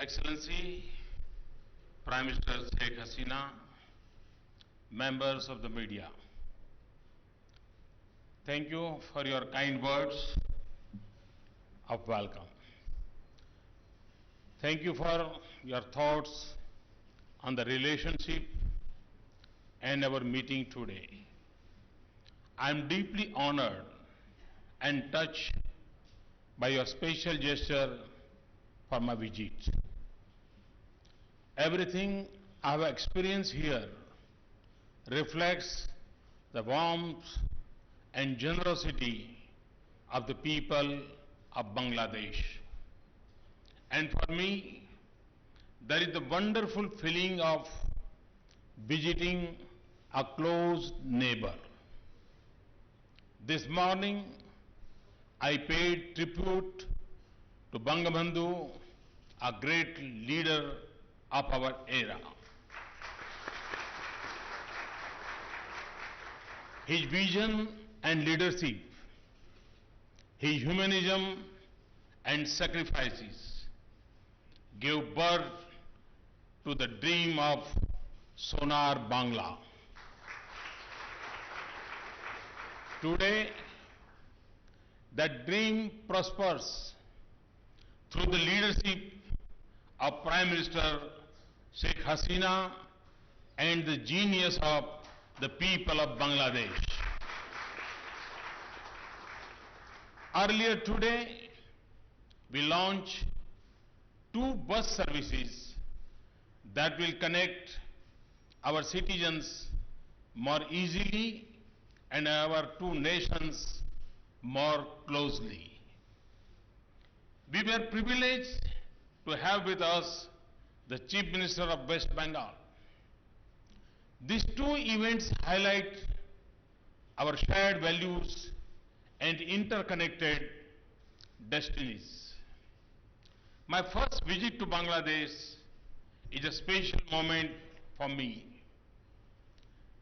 Excellency, Prime Minister Sheikh Hasina, members of the media, thank you for your kind words of welcome. Thank you for your thoughts on the relationship and our meeting today. I am deeply honored and touched by your special gesture for my visit. Everything I have experienced here reflects the warmth and generosity of the people of Bangladesh. And for me, there is the wonderful feeling of visiting a close neighbor. This morning, I paid tribute to Bangabandhu, a great leader of our era. His vision and leadership, his humanism and sacrifices gave birth to the dream of Sonar Bangla. Today, that dream prospers through the leadership of Prime Minister Sheikh Hasina and the genius of the people of Bangladesh. Earlier today, we launched 2 bus services that will connect our citizens more easily and our 2 nations more closely. We were privileged to have with us the Chief Minister of West Bengal. These 2 events highlight our shared values and interconnected destinies. My first visit to Bangladesh is a special moment for me.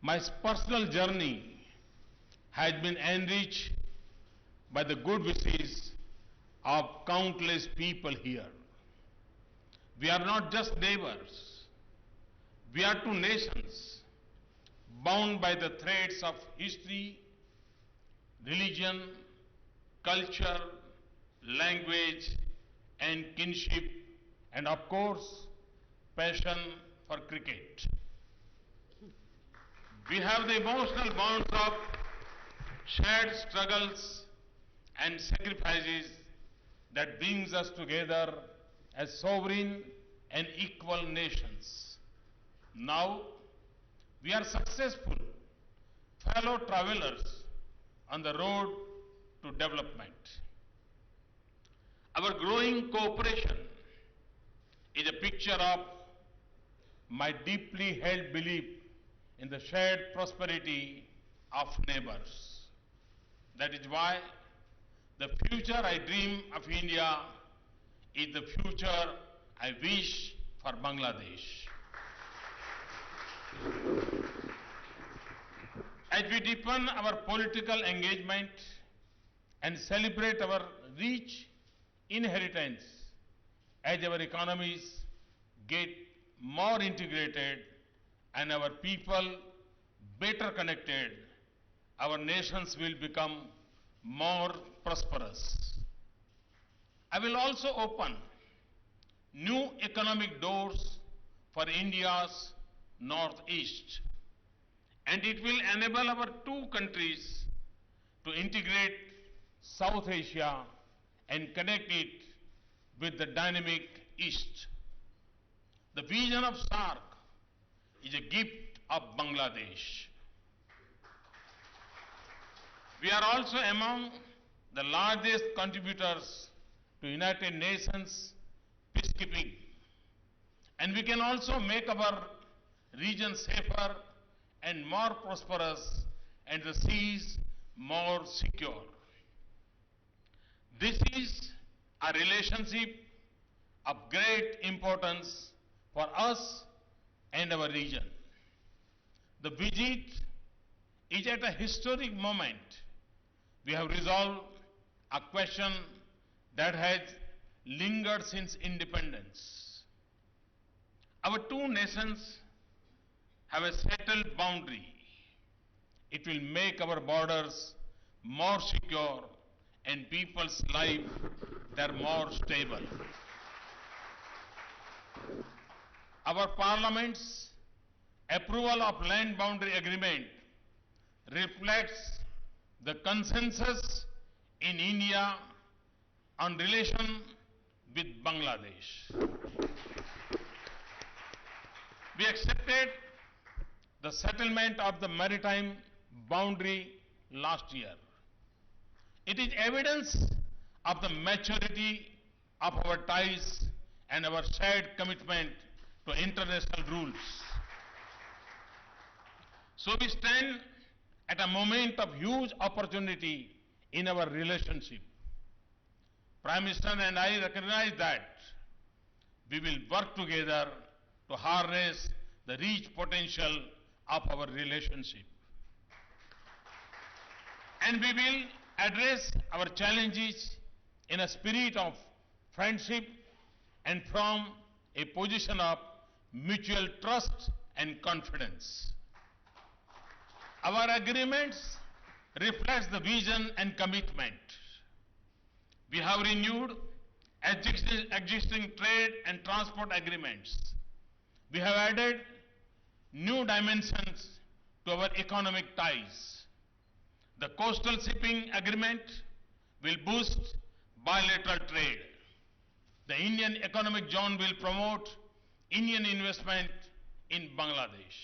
My personal journey has been enriched by the good wishes of countless people here. We are not just neighbors. We are 2 nations bound by the threads of history, religion, culture, language, and kinship, and of course, passion for cricket. We have the emotional bonds of shared struggles and sacrifices that brings us together as sovereign and equal nations. Now, we are successful fellow travelers on the road to development. Our growing cooperation is a picture of my deeply held belief in the shared prosperity of neighbors. That is why the future I dream of India is the future I wish for Bangladesh. As we deepen our political engagement and celebrate our rich inheritance, as our economies get more integrated and our people better connected, our nations will become more prosperous. I will also open new economic doors for India's northeast, and it will enable our 2 countries to integrate South Asia and connect it with the dynamic East. The vision of SAARC is a gift of Bangladesh. We are also among the largest contributors to United Nations peacekeeping, and we can also make our region safer and more prosperous and the seas more secure. This is a relationship of great importance for us and our region. The visit is at a historic moment. We have resolved a question that has lingered since independence. Our two nations have a settled boundary. It will make our borders more secure and people's life there more stable. Our Parliament's approval of land boundary agreement reflects the consensus in India on relation with Bangladesh. We accepted the settlement of the maritime boundary last year. It is evidence of the maturity of our ties and our shared commitment to international rules. So we stand at a moment of huge opportunity in our relationship. Prime Minister and I recognize that we will work together to harness the rich potential of our relationship. And we will address our challenges in a spirit of friendship and from a position of mutual trust and confidence. Our agreements reflect the vision and commitment. We have renewed existing trade and transport agreements. We have added new dimensions to our economic ties. The coastal shipping agreement will boost bilateral trade. The Indian Economic Zone will promote Indian investment in Bangladesh.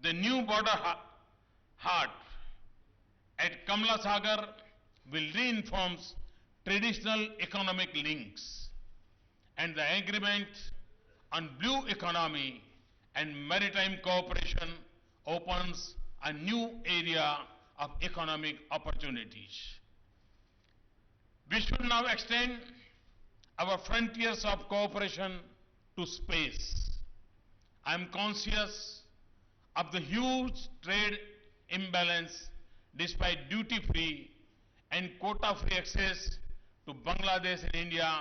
The new border hut at Kamla Sagar will reinforce traditional economic links, and the agreement on blue economy and maritime cooperation opens a new area of economic opportunities. We should now extend our frontiers of cooperation to space. I am conscious of the huge trade imbalance despite duty-free and quota-free access to Bangladesh and India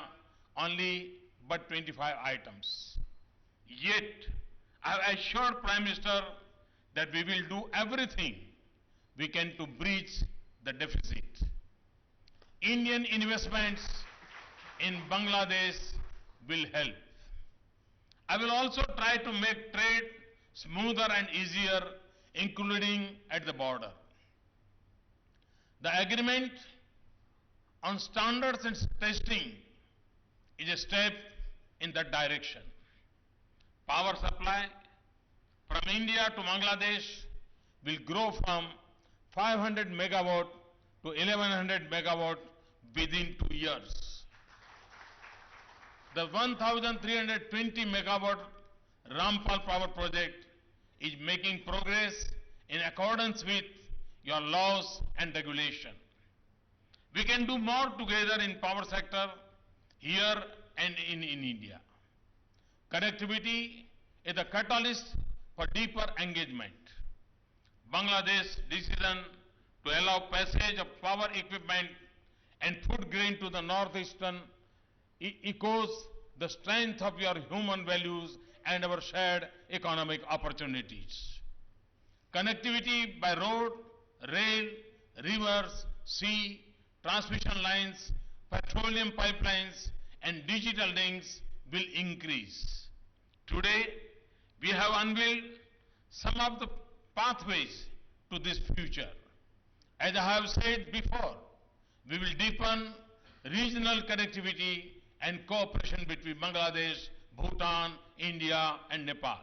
only but 25 items. Yet, I have assured Prime Minister that we will do everything we can to bridge the deficit. Indian investments in Bangladesh will help. I will also try to make trade smoother and easier, including at the border. The agreement on standards and testing is a step in that direction. Power supply from India to Bangladesh will grow from 500 megawatt to 1100 megawatt within 2 years. The 1320 megawatt Rampal power project is making progress in accordance with your laws and regulation. We can do more together in power sector here and in India. Connectivity is the catalyst for deeper engagement. Bangladesh's decision to allow passage of power equipment and food grain to the northeastern echoes the strength of your human values and our shared economic opportunities. Connectivity by road, rail, rivers, sea, transmission lines, petroleum pipelines, and digital links will increase. Today, we have unveiled some of the pathways to this future. As I have said before, we will deepen regional connectivity and cooperation between Bangladesh, Bhutan, India, and Nepal.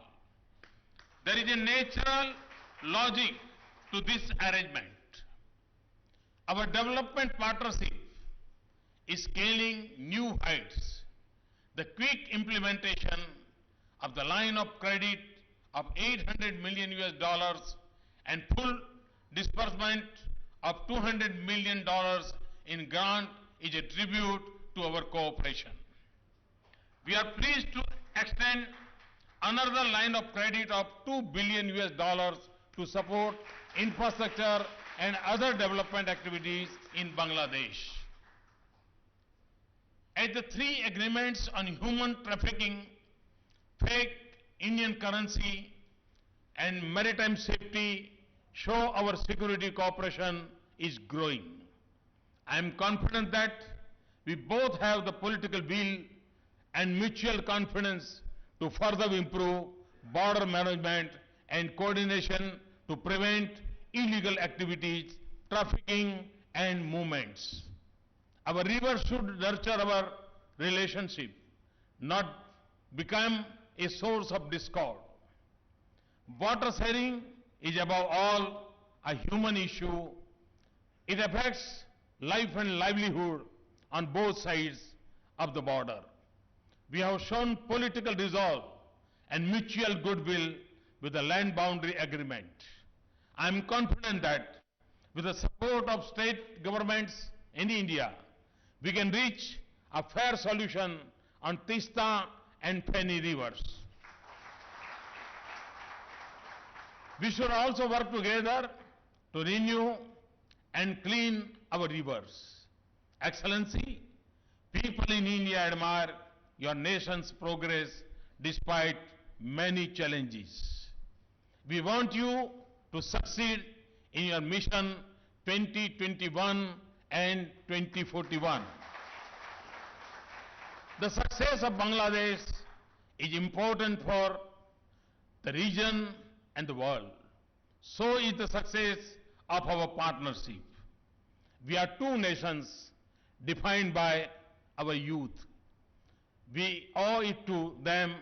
There is a natural logic to this arrangement. Our development partnership is scaling new heights. The quick implementation of the line of credit of $800 million and full disbursement of $200 million in grant is a tribute to our cooperation. We are pleased to extend another line of credit of $2 billion to support infrastructure and other development activities in Bangladesh. As the three agreements on human trafficking, fake Indian currency, and maritime safety show our security cooperation is growing. I am confident that we both have the political will and mutual confidence to further improve border management and coordination to prevent illegal activities, trafficking, and movements. Our rivers should nurture our relationship, not become a source of discord. Water sharing is above all a human issue. It affects life and livelihood on both sides of the border. We have shown political resolve and mutual goodwill with the land boundary agreement. I am confident that with the support of state governments in India, we can reach a fair solution on Tista and Feni rivers. We should also work together to renew and clean our rivers. Excellency, people in India admire your nation's progress despite many challenges. We want you to succeed in your mission 2021 and 2041. The success of Bangladesh is important for the region and the world. So is the success of our partnership. We are two nations defined by our youth. We owe it to them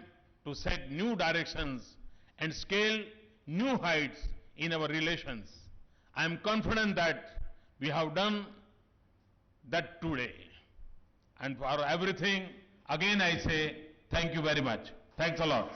to set new directions and scale new heights in our relations. I am confident that we have done that today. And for everything, again I say thank you very much. Thanks a lot.